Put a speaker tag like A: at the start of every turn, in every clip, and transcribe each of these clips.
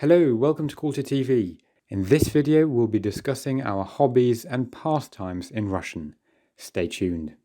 A: Hello, welcome to Culture TV. In this video, we'll be discussing our hobbies and pastimes in Russian. Stay tuned.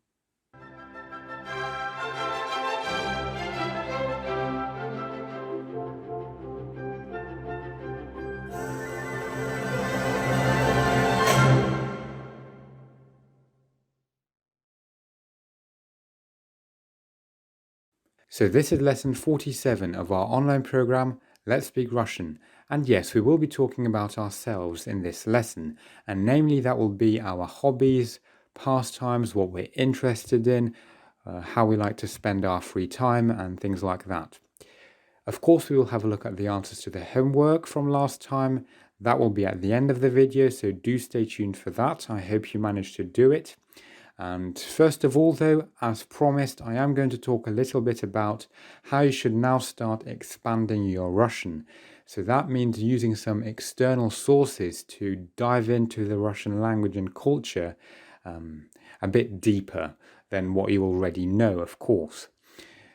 A: So this is lesson 47 of our online program, Let's Speak Russian. And yes, we will be talking about ourselves in this lesson, and namely that will be our hobbies, pastimes, what we're interested in, how we like to spend our free time, and things like that. Of course, we will have a look at the answers to the homework from last time. That will be at the end of the video, so do stay tuned for that. I hope you managed to do it. And first of all, though, as promised, I am going to talk a little bit about how you should now start expanding your Russian. So that means using some external sources to dive into the Russian language and culture a bit deeper than what you already know, of course.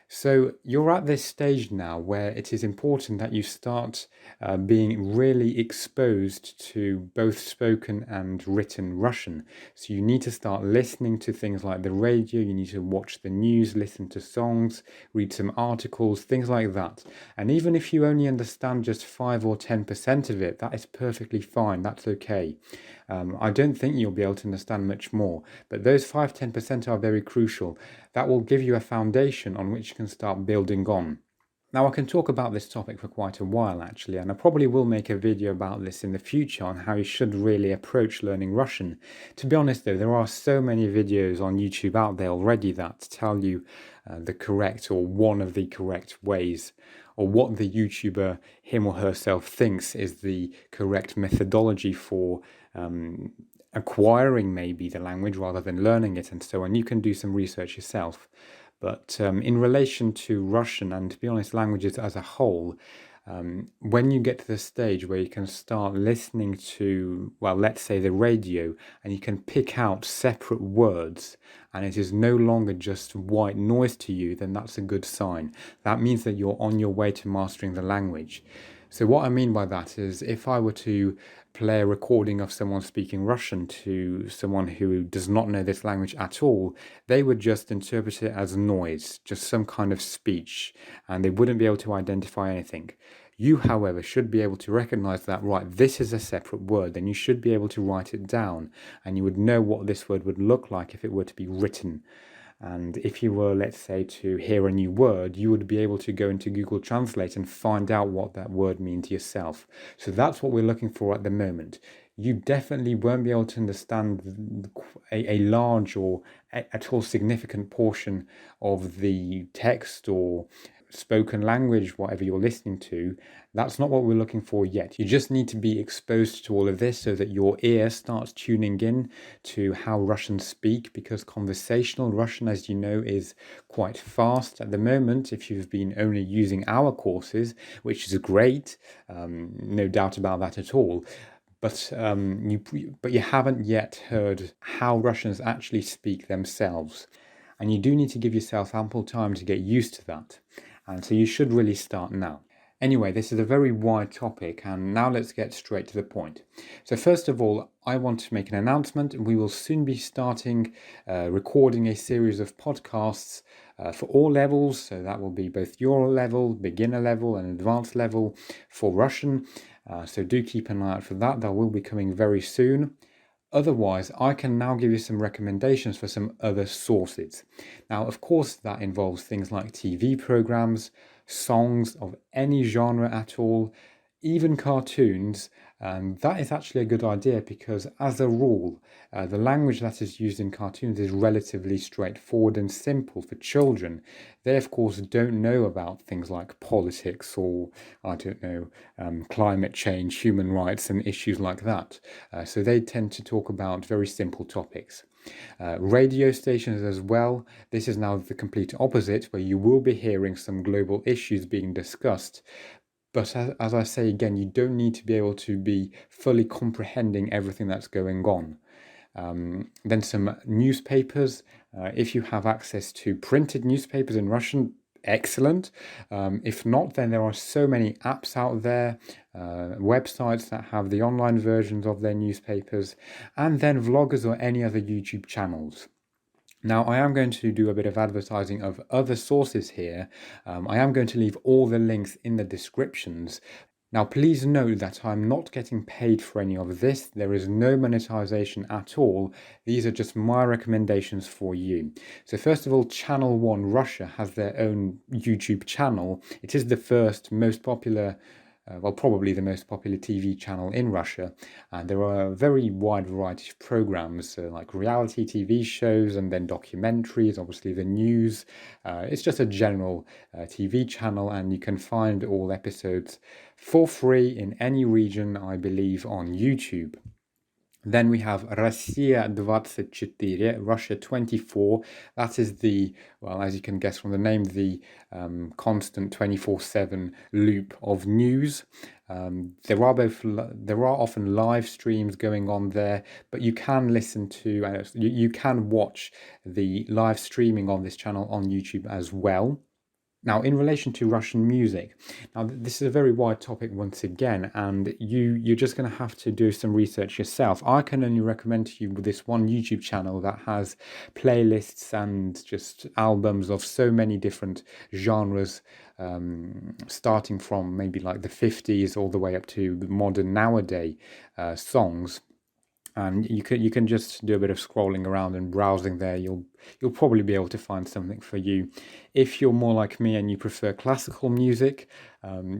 A: So you're at this stage now where it is important that you start being really exposed to both spoken and written Russian. So you need to start listening to things like the radio, you need to watch the news, listen to songs, read some articles, things like that. And even if you only understand just 5 or 10% of it, that is perfectly fine, that's okay. I don't think you'll be able to understand much more, but those 5-10% are very crucial. That will give you a foundation on which you can start building on. Now, I can talk about this topic for quite a while actually, and I probably will make a video about this in the future on how you should really approach learning Russian. To be honest though, there are so many videos on YouTube out there already that tell you the correct or one of the correct ways, or what the YouTuber him or herself thinks is the correct methodology for acquiring maybe the language rather than learning it and so on. You can do some research yourself. But in relation to Russian and, to be honest, languages as a whole, when you get to the stage where you can start listening to, well, let's say the radio, and you can pick out separate words, and it is no longer just white noise to you, then that's a good sign. That means that you're on your way to mastering the language. So what I mean by that is, if I were to play a recording of someone speaking Russian to someone who does not know this language at all, they would just interpret it as noise, just some kind of speech, and they wouldn't be able to identify anything. You, however, should be able to recognize that, right, this is a separate word, then you should be able to write it down, and you would know what this word would look like if it were to be written. And if you were, let's say, to hear a new word, you would be able to go into Google Translate and find out what that word means yourself. So that's what we're looking for at the moment. You definitely won't be able to understand a large or at all significant portion of the text or spoken language, whatever you're listening to. That's not what we're looking for yet. You just need to be exposed to all of this so that your ear starts tuning in to how Russians speak, because conversational Russian, as you know, is quite fast at the moment. If you've been only using our courses, which is great, no doubt about that at all. But you haven't yet heard how Russians actually speak themselves. And you do need to give yourself ample time to get used to that. And so you should really start now. Anyway, this is a very wide topic, and now let's get straight to the point. So first of all, I want to make an announcement. We will soon be starting recording a series of podcasts for all levels. So that will be both your level, beginner level, and advanced level for Russian. So do keep an eye out for that. That will be coming very soon. Otherwise, I can now give you some recommendations for some other sources. Now, of course, that involves things like TV programs, songs of any genre at all, even cartoons. That is actually a good idea because, as a rule, the language that is used in cartoons is relatively straightforward and simple for children. They, of course, don't know about things like politics or, I don't know, climate change, human rights, and issues like that. So they tend to talk about very simple topics. Radio stations as well. This is now the complete opposite, where you will be hearing some global issues being discussed. But as I say again, you don't need to be able to be fully comprehending everything that's going on. Then some newspapers. If you have access to printed newspapers in Russian, excellent. If not, then there are so many apps out there. websites that have the online versions of their newspapers, and then vloggers or any other YouTube channels. Now, I am going to do a bit of advertising of other sources here. I am going to leave all the links in the descriptions. Now, please note that I'm not getting paid for any of this. There is no monetization at all. These are just my recommendations for you. So first of all, Channel 1 Russia has their own YouTube channel. It is the first most popular well, probably the most popular TV channel in Russia. And there are a very wide variety of programs, like reality TV shows and then documentaries, obviously the news. It's just a general TV channel, and you can find all episodes for free in any region, I believe, on YouTube. Then we have Россия 24, Russia 24. That is the, well, as you can guess from the name, the constant 24/7 loop of news. There are often live streams going on there, but you can listen to, you can watch the live streaming on this channel on YouTube as well. Now, in relation to Russian music, now this is a very wide topic once again, and you're just going to have to do some research yourself. I can only recommend to you this one YouTube channel that has playlists and just albums of so many different genres, starting from maybe like the 50s all the way up to the modern nowadays songs. And you can just do a bit of scrolling around and browsing there. You'll probably be able to find something for you. If you're more like me and you prefer classical music,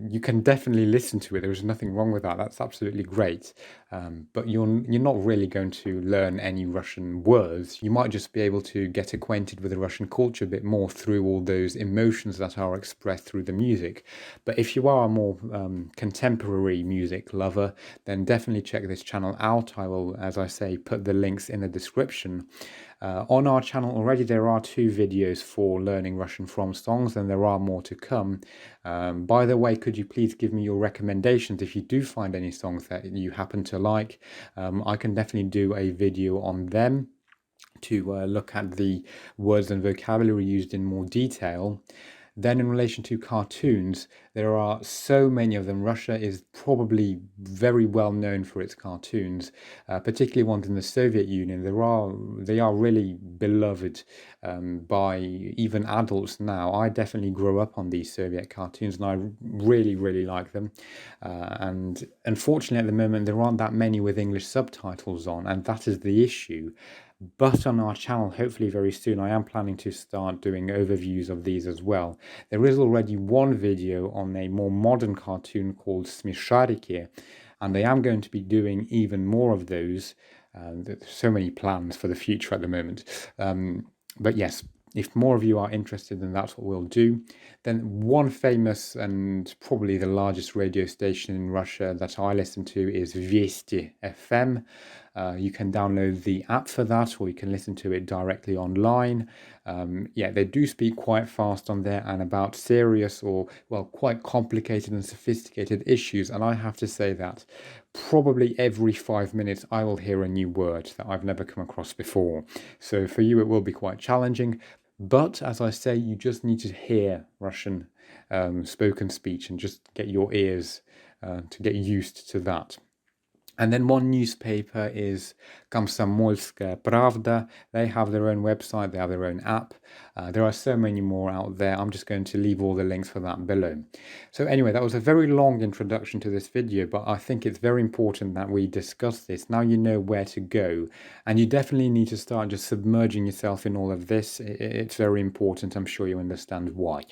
A: you can definitely listen to it. There is nothing wrong with that. That's absolutely great. But you're not really going to learn any Russian words. You might just be able to get acquainted with the Russian culture a bit more through all those emotions that are expressed through the music. But if you are a more contemporary music lover, then definitely check this channel out. I will, as I say, put the links in the description. On our channel already there are 2 videos for learning Russian from songs, and there are more to come. By the way, could you please give me your recommendations if you do find any songs that you happen to like? I can definitely do a video on them to look at the words and vocabulary used in more detail. Then in relation to cartoons, there are so many of them. Russia is probably very well known for its cartoons, particularly ones in the Soviet Union. They are really beloved by even adults now. I definitely grew up on these Soviet cartoons, and I really, really like them. And unfortunately, at the moment, there aren't that many with English subtitles on, and that is the issue. But on our channel, hopefully very soon, I am planning to start doing overviews of these as well. There is already one video on a more modern cartoon called Smishariki, and I am going to be doing even more of those. There's so many plans for the future at the moment. But yes, if more of you are interested, then that's what we'll do. Then one famous and probably the largest radio station in Russia that I listen to is Vesti FM. You can download the app for that, or you can listen to it directly online. Yeah, they do speak quite fast on there and about serious or, well, quite complicated and sophisticated issues. And I have to say that probably every 5 minutes I will hear a new word that I've never come across before. So for you, it will be quite challenging. But as I say, you just need to hear Russian spoken speech and just get your ears to get used to that. And then one newspaper is Komsomolskaya Pravda. They have their own website, they have their own app. There are so many more out there. I'm just going to leave all the links for that below. So anyway, that was a very long introduction to this video, but I think it's very important that we discuss this. Now you know where to go, and you definitely need to start just submerging yourself in all of this. It's very important. I'm sure you understand why.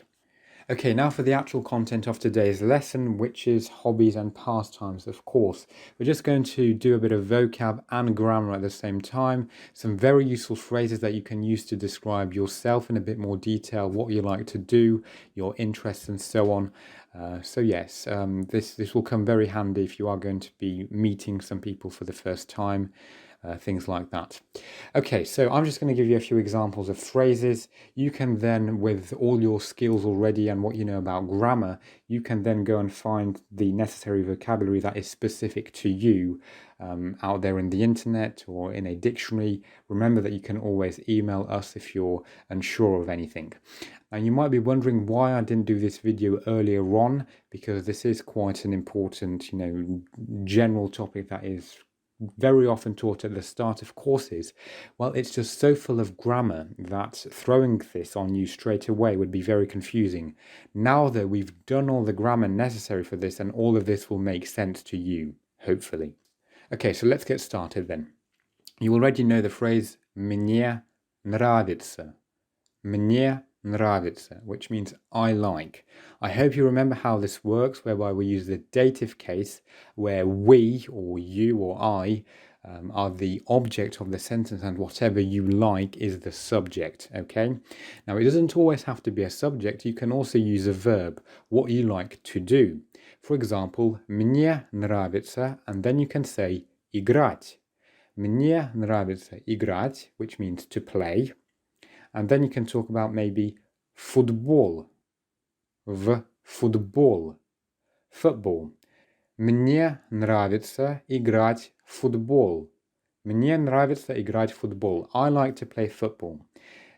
A: Okay, now for the actual content of today's lesson, which is hobbies and pastimes, of course. We're just going to do a bit of vocab and grammar at the same time, some very useful phrases that you can use to describe yourself in a bit more detail, what you like to do, your interests and so on. So yes, this will come very handy if you are going to be meeting some people for the first time. things like that. Okay, so I'm just going to give you a few examples of phrases. You can then, with all your skills already and what you know about grammar, you can then go and find the necessary vocabulary that is specific to you out there in the internet or in a dictionary. Remember that you can always email us if you're unsure of anything. Now you might be wondering why I didn't do this video earlier on, because this is quite an important, general topic that is very often taught at the start of courses. Well, it's just so full of grammar that throwing this on you straight away would be very confusing. Now that we've done all the grammar necessary for this, and all of this will make sense to you, hopefully. Okay, so let's get started then. You already know the phrase "мне нравится." Мне нравится, which means I like. I hope you remember how this works, whereby we use the dative case, where we, or you, or I, are the object of the sentence, and whatever you like is the subject, okay? Now, it doesn't always have to be a subject. You can also use a verb, what you like to do. For example, мне нравится, and then you can say играть. Мне нравится играть, which means to play. And then you can talk about maybe football. Football. Мне нравится играть в футбол. Мне нравится играть в футбол. I like to play football.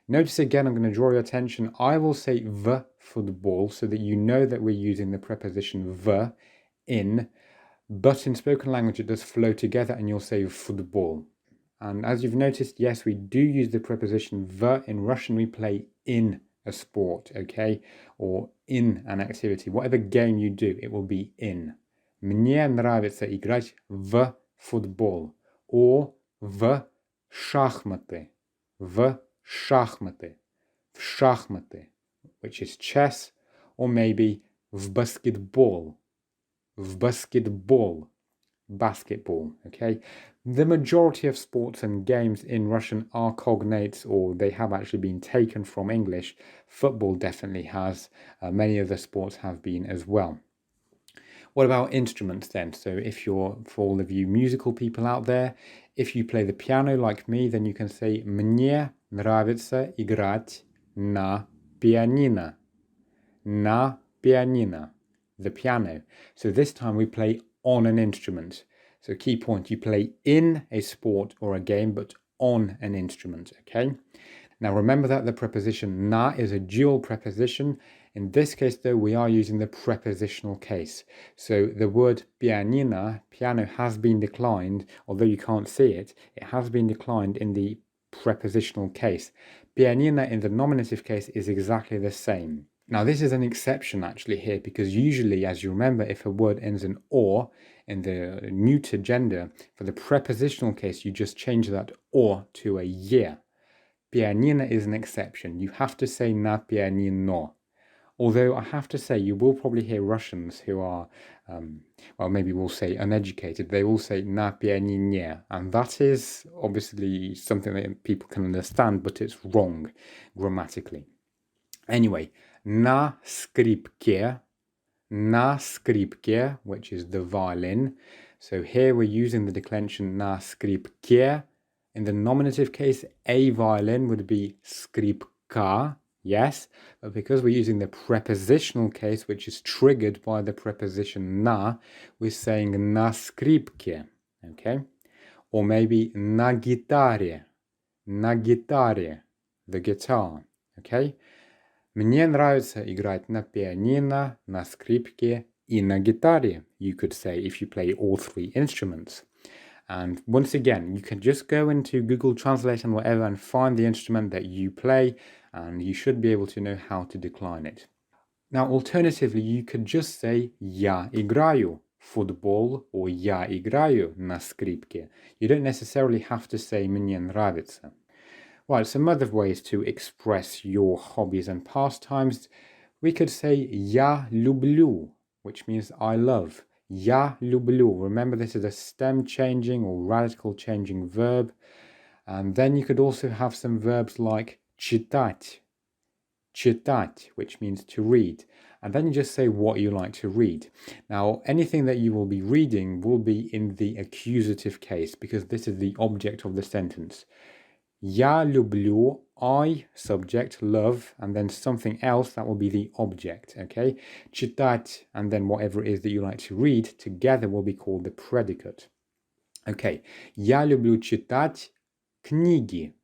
A: Notice again, I'm going to draw your attention. I will say v football so that you know that we're using the preposition v in, but in spoken language it does flow together and you'll say football. And as you've noticed, yes, we do use the preposition v. In Russian, we play in a sport, okay? Or in an activity. Whatever game you do, it will be in. Мне нравится играть в футбол. Or в шахматы. В шахматы. В шахматы, which is chess. Or maybe в баскетбол. В баскетбол. Basketball, okay? The majority of sports and games in Russian are cognates, or they have actually been taken from English. Football definitely has. Many other sports have been as well. What about instruments then? So if you're, for all of you musical people out there, if you play the piano like me, then you can say мне нравится играть на пианино. На пианино. The piano. So this time we play on an instrument. So key point, you play in a sport or a game, but on an instrument, okay? Now remember that the preposition na is a dual preposition. In this case though, we are using the prepositional case. So the word pianina, piano, has been declined, although you can't see it, it has been declined in the prepositional case. Pianina in the nominative case is exactly the same. Now this is an exception actually here, because usually, as you remember, if a word ends in or in the neuter gender, for the prepositional case you just change that or to a ye. Pianina is an exception. You have to say na pianino. Although I have to say, you will probably hear Russians who are, well, maybe we'll say uneducated. They will say na pianinie, and that is obviously something that people can understand, but it's wrong grammatically. Anyway, na skripke, which is the violin. So here we're using the declension na skripke. In the nominative case, a violin would be skripka, yes, but because we're using the prepositional case, which is triggered by the preposition na, we're saying na skripke, okay? Or maybe na gitare, the guitar, okay? Мне нравится играть на пианино, на скрипке и на гитаре, you could say, if you play all three instruments. And once again, you can just go into Google Translate and whatever and find the instrument that you play, and you should be able to know how to decline it. Now, alternatively, you could just say я играю в футбол or я играю на скрипке. You don't necessarily have to say мне нравится. Right, some other ways to express your hobbies and pastimes. We could say я люблю, which means I love. Я люблю. Remember, this is a stem changing or radical changing verb. And then you could also have some verbs like читать, which means to read. And then you just say what you like to read. Now, anything that you will be reading will be in the accusative case because this is the object of the sentence. Я люблю, I, subject, love, and then something else that will be the object, okay? Читать, and then whatever it is that you like to read, together will be called the predicate. Okay, я люблю читать книги,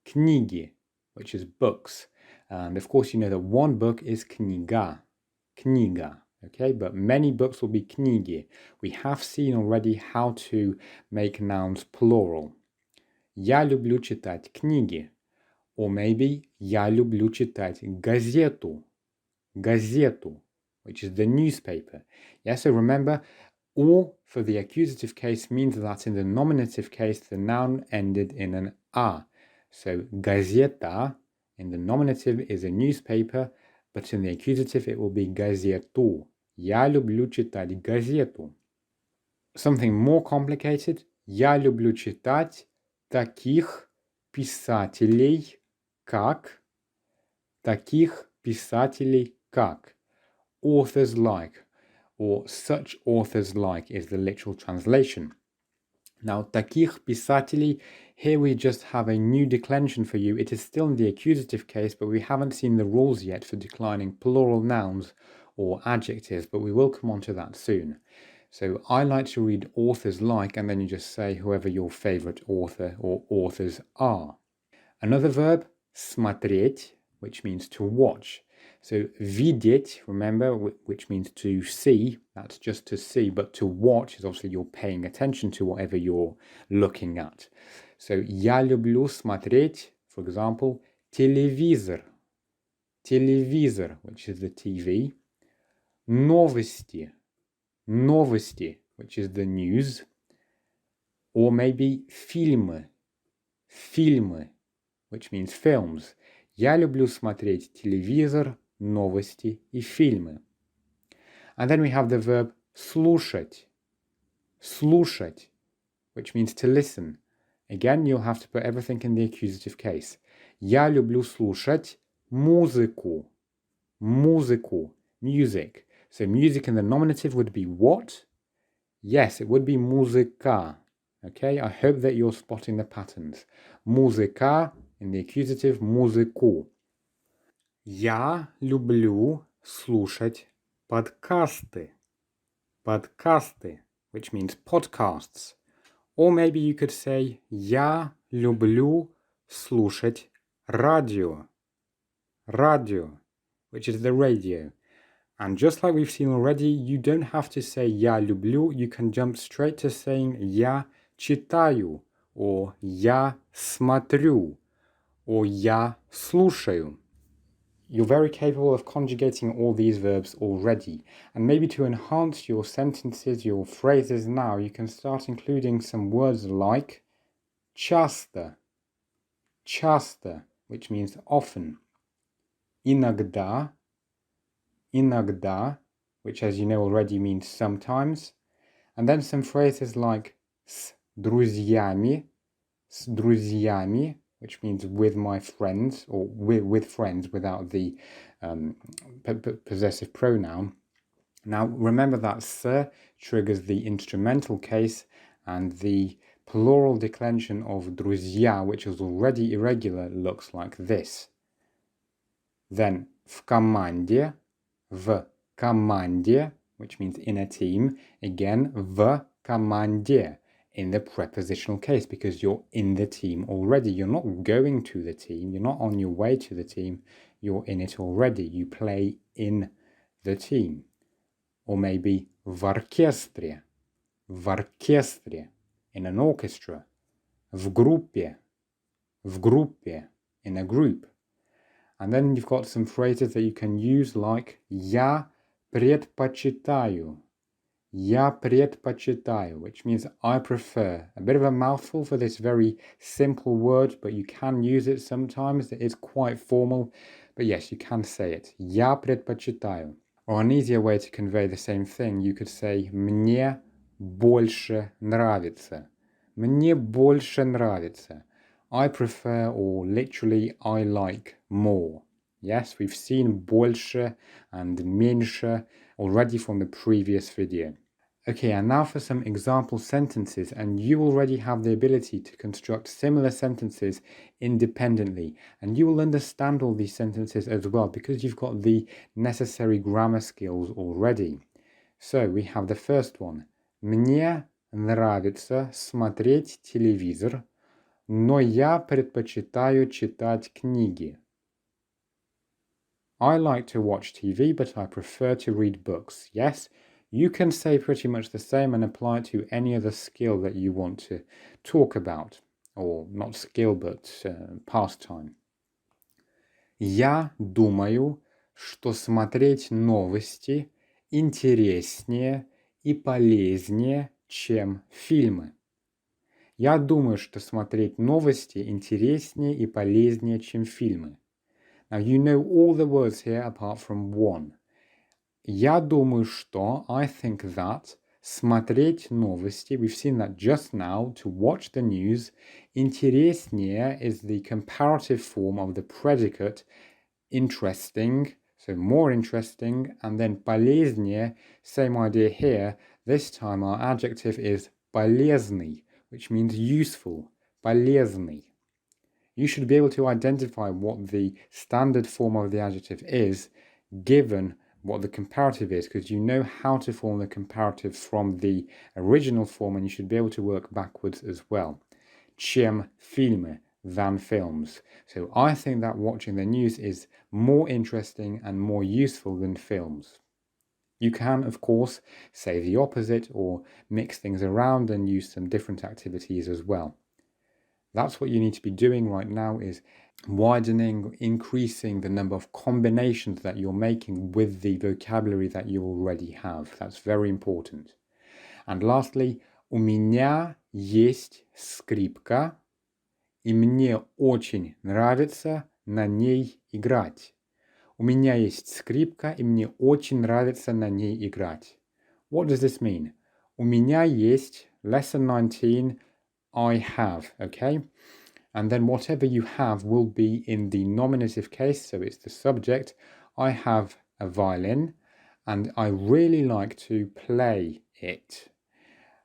A: книги, which is books. And of course, you know that one book is книга, книга, okay? But many books will be книги. We have seen already how to make nouns plural. Я люблю читать книги. Or maybe я люблю читать газету, газету, which is the newspaper. Yeah, so remember, or for the accusative case means that in the nominative case, the noun ended in an a. So газета in the nominative is a newspaper, but in the accusative it will be газету. Я люблю читать газету. Something more complicated. Я люблю читать таких писателей, как authors like, or such authors like is the literal translation. Now, таких писателей, here we just have a new declension for you. It is still in the accusative case, but we haven't seen the rules yet for declining plural nouns or adjectives, but we will come on to that soon. So I like to read authors like, and then you just say whoever your favorite author or authors are. Another verb, смотреть, which means to watch. So видеть, remember, which means to see, that's just to see, but to watch is obviously you're paying attention to whatever you're looking at. So я люблю смотреть, for example, телевизор, телевизор, which is the TV, новости, новости, which is the news, or maybe фильмы, фильмы, which means films. Я люблю смотреть телевизор, новости и фильмы. And then we have the verb слушать, слушать, which means to listen. Again, you'll have to put everything in the accusative case. Я люблю слушать музыку, музыку, music. So music in the nominative would be what? Yes, it would be музыка. Okay, I hope that you're spotting the patterns. Музыка in the accusative, музыку. Я люблю слушать подкасты. Подкасты, which means podcasts. Or maybe you could say я люблю слушать радио. Radio, which is the radio. And just like we've seen already, you don't have to say я люблю, you can jump straight to saying я читаю, or я смотрю, or я слушаю. You're very capable of conjugating all these verbs already. And maybe to enhance your sentences, your phrases now, you can start including some words like часто, часто, which means often. Иногда, иногда, which as you know already means sometimes. And then some phrases like с друзьями, which means with my friends, or with friends without the possessive pronoun. Now remember that s triggers the instrumental case, and the plural declension of друзья, which is already irregular, looks like this. Then в команде, which means in a team, again в команде, in the prepositional case, because you're in the team already. You're not going to the team, you're not on your way to the team, you're in it already. You play in the team. Or maybe в оркестре, in an orchestra. В группе, in a group. And then you've got some phrases that you can use like я предпочитаю, which means I prefer. A bit of a mouthful for this very simple word, but you can use it sometimes. It is quite formal, but yes, you can say it. Я предпочитаю. Or an easier way to convey the same thing, you could say мне больше нравится. Мне больше нравится. I prefer, or literally, I like more. Yes, we've seen больше and меньше already from the previous video. Okay, and now for some example sentences, and you already have the ability to construct similar sentences independently, and you will understand all these sentences as well because you've got the necessary grammar skills already. So we have the first one. Мне нравится смотреть телевизор, но я предпочитаю читать книги. I like to watch TV, but I prefer to read books. Yes, you can say pretty much the same and apply it to any other skill that you want to talk about. Or not skill, but pastime. Я думаю, что смотреть новости интереснее и полезнее, чем фильмы. Я думаю, что смотреть новости интереснее и полезнее, чем фильмы. Now you know all the words here apart from one. Я думаю, что, I think that, смотреть новости, we've seen that just now, to watch the news. Интереснее is the comparative form of the predicate, interesting, so more interesting, and then полезнее, same idea here. This time our adjective is полезный, which means useful, полезный. You should be able to identify what the standard form of the adjective is given what the comparative is, because you know how to form the comparative from the original form, and you should be able to work backwards as well. Чем фильмы, than films. So I think that watching the news is more interesting and more useful than films. You can, of course, say the opposite or mix things around and use some different activities as well. That's what you need to be doing right now, is widening, increasing the number of combinations that you're making with the vocabulary that you already have. That's very important. And lastly, у меня есть скрипка, и мне очень нравится на ней играть. У меня есть скрипка, и мне очень нравится на ней играть. What does this mean? У меня есть, lesson 19, I have, okay? And then whatever you have will be in the nominative case, so it's the subject. I have a violin and I really like to play it.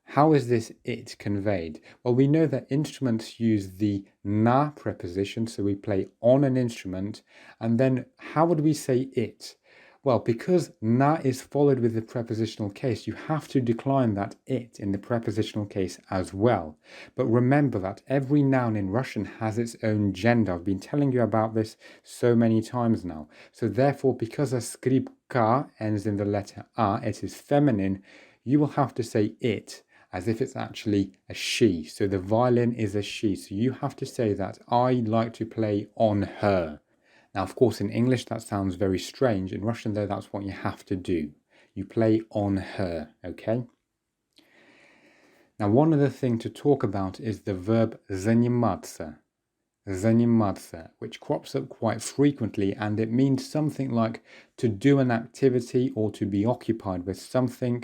A: How is this it conveyed? Well, we know that instruments use the na preposition, so we play on an instrument. And then how would we say it? Well, because na is followed with the prepositional case, you have to decline that it in the prepositional case as well. But remember that every noun in Russian has its own gender. I've been telling you about this so many times now. So therefore, because a skripka ends in the letter a, it is feminine, you will have to say it as if it's actually a she. So the violin is a she. So you have to say that I like to play on her. Now, of course, in English, that sounds very strange. In Russian, though, that's what you have to do. You play on her, okay? Now, one other thing to talk about is the verb Zenyamatsa. Zenyamatsa, which crops up quite frequently, and it means something like to do an activity or to be occupied with something,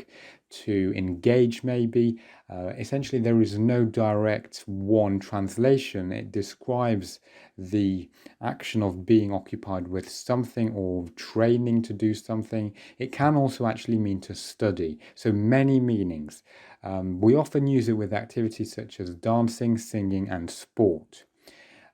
A: to engage maybe. Essentially, there is no direct one translation. It describes the action of being occupied with something or training to do something. It can also actually mean to study. So many meanings. We often use it with activities such as dancing, singing, and sport.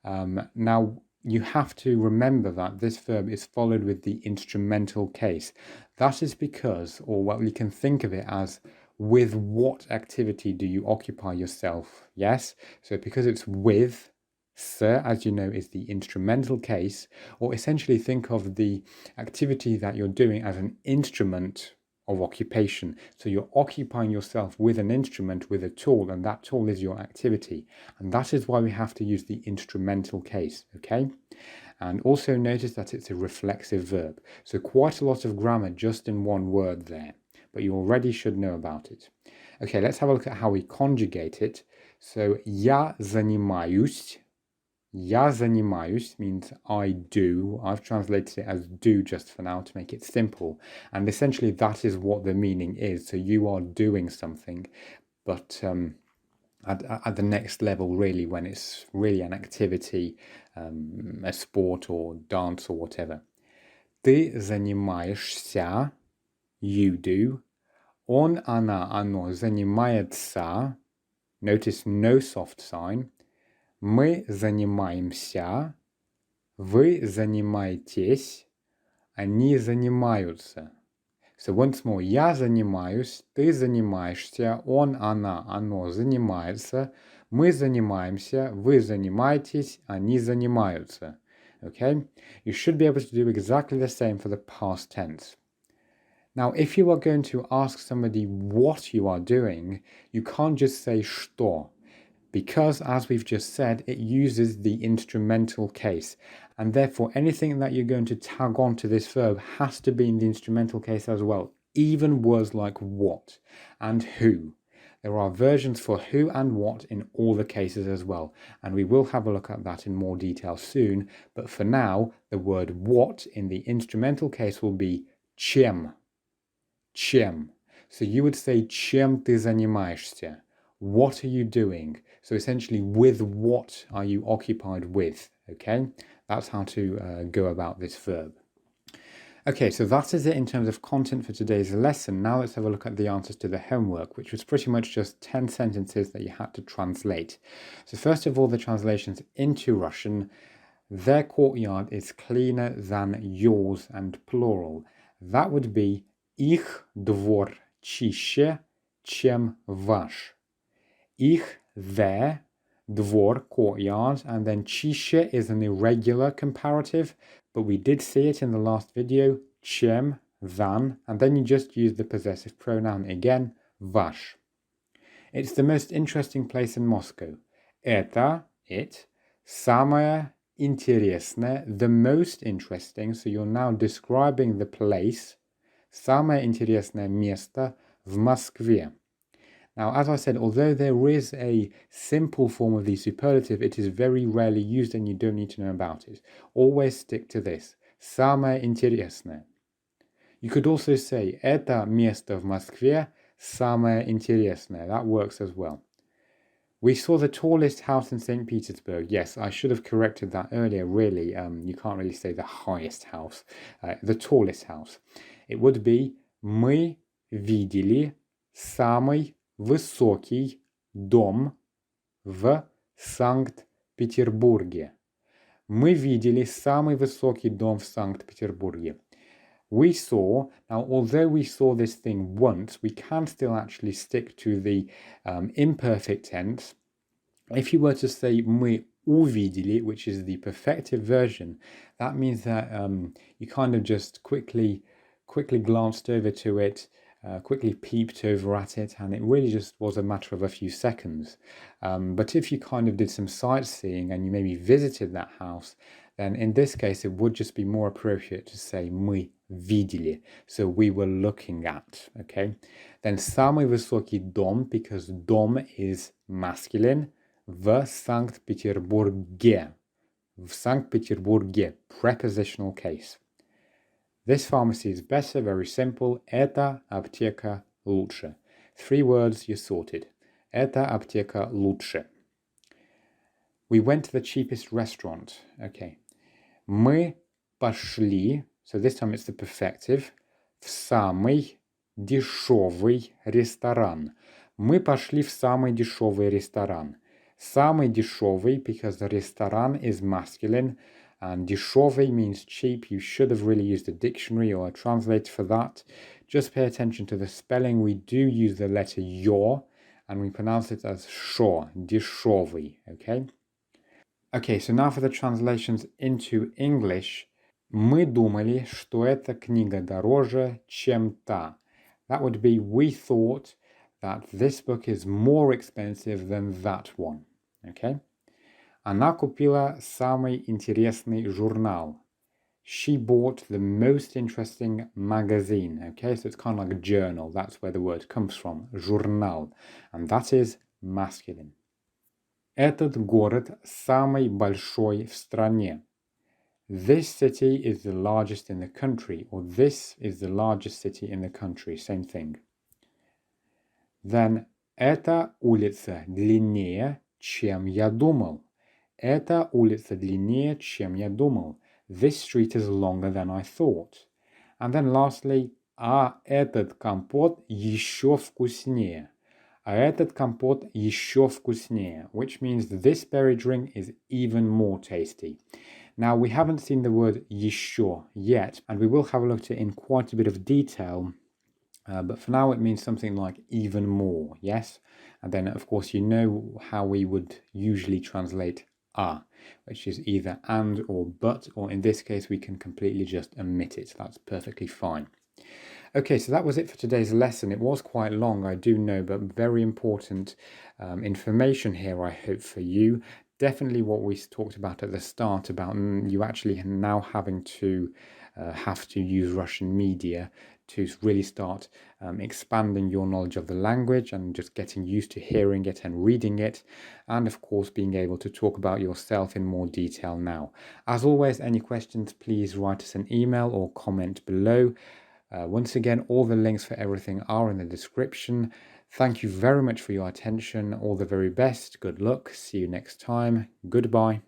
A: Now, you have to remember that this verb is followed with the instrumental case. That is because, or well, you can think of it as, with what activity do you occupy yourself? Yes? So because it's with, sir, as you know, is the instrumental case, or essentially think of the activity that you're doing as an instrument of occupation. So you're occupying yourself with an instrument, with a tool, and that tool is your activity. And that is why we have to use the instrumental case, okay? And also notice that it's a reflexive verb. So quite a lot of grammar just in one word there, but you already should know about it. Okay, let's have a look at how we conjugate it. So я занимаюсь. Я занимаюсь means I do. I've translated it as do just for now to make it simple. And essentially that is what the meaning is. So you are doing something, but at the next level really, when it's really an activity, a sport or dance or whatever. Ты занимаешься. You do. Он, она, оно занимается. Notice no soft sign. Мы занимаемся. Вы занимаетесь. Они занимаются. So once more, я занимаюсь, ты занимаешься, он, она, оно занимается, мы занимаемся, вы занимаетесь, они занимаются. Okay? You should be able to do exactly the same for the past tense. Now, if you are going to ask somebody what you are doing, you can't just say что, because, as we've just said, it uses the instrumental case, and therefore anything that you're going to tag on to this verb has to be in the instrumental case as well, even words like what and who. There are versions for who and what in all the cases as well, and we will have a look at that in more detail soon, but for now, the word what in the instrumental case will be чем. Чем. So you would say чем ты занимаешься? What are you doing? So essentially, with what are you occupied with? Okay, that's how to go about this verb. Okay, so that is it in terms of content for today's lesson. Now let's have a look at the answers to the homework, which was pretty much just 10 sentences that you had to translate. So first of all, the translations into Russian. Their courtyard is cleaner than yours, and plural. That would be их двор чище, чем ваш. Ich, their, dvor, courtyard, and then чище is an irregular comparative, but we did see it in the last video, чем, than, and then you just use the possessive pronoun again, ваш. It's the most interesting place in Moscow. Это, it, самое интересное, the most interesting, so you're now describing the place, самое интересное место в Москве. Now, as I said, although there is a simple form of the superlative, it is very rarely used and you don't need to know about it. Always stick to this. Самое интересное. You could also say это место в Москве самое интересное. That works as well. We saw the tallest house in St. Petersburg. Yes, I should have corrected that earlier, really. You can't really say the highest house. The tallest house. It would be мы видели самый высокий дом в Санкт-Петербурге. Мы видели самый высокий дом в Санкт-Петербурге. We saw, now although we saw this thing once, we can still actually stick to the imperfect tense. If you were to say мы увидели, which is the perfective version, that means that you kind of just quickly glanced over to it, quickly peeped over at it, and it really just was a matter of a few seconds. But if you kind of did some sightseeing and you maybe visited that house, then in this case it would just be more appropriate to say мы видели, so we were looking at, okay? Then самый высокий дом, because дом is masculine, в Санкт-Петербурге. В Санкт-Петербурге, prepositional case. This pharmacy is better, very simple. Эта аптека лучше. 3 words, you're sorted. Эта аптека лучше. We went to the cheapest restaurant. Okay. Мы пошли, so this time it's the perfective, в самый дешевый ресторан. Мы пошли в самый дешевый ресторан. Самый дешевый, because the restaurant is masculine, and дешевый means cheap. You should have really used a dictionary or a translator for that. Just pay attention to the spelling. We do use the letter ё, and we pronounce it as шо, дешевый, okay? Okay, so now for the translations into English. Мы думали, что эта книга дороже, чем та. That would be, we thought that this book is more expensive than that one, okay? Она купила самый интересный журнал. She bought the most interesting magazine, okay? So it's kind of like a journal. That's where the word comes from, журнал. And that is masculine. Этот город самый большой в стране. This city is the largest in the country, or this is the largest city in the country, same thing. Then, эта улица длиннее, чем я думал. Эта улица длиннее, чем я думал. This street is longer than I thought. And then lastly, а этот компот еще вкуснее. А этот компот еще вкуснее, which means this berry drink is even more tasty. Now, we haven't seen the word еще yet, and we will have a look at it in quite a bit of detail, but for now it means something like even more, yes? And then, of course, you know how we would usually translate a, which is either and or but, or in this case, we can completely just omit it. That's perfectly fine. Okay, so that was it for today's lesson. It was quite long, I do know, but very important information here, I hope, for you. Definitely what we talked about at the start about you actually now having to have to use Russian media to really start expanding your knowledge of the language and just getting used to hearing it and reading it, and of course being able to talk about yourself in more detail now. As always, any questions, please write us an email or comment below. Once again, all the links for everything are in the description. Thank you very much for your attention. All the very best. Good luck. See you next time. Goodbye.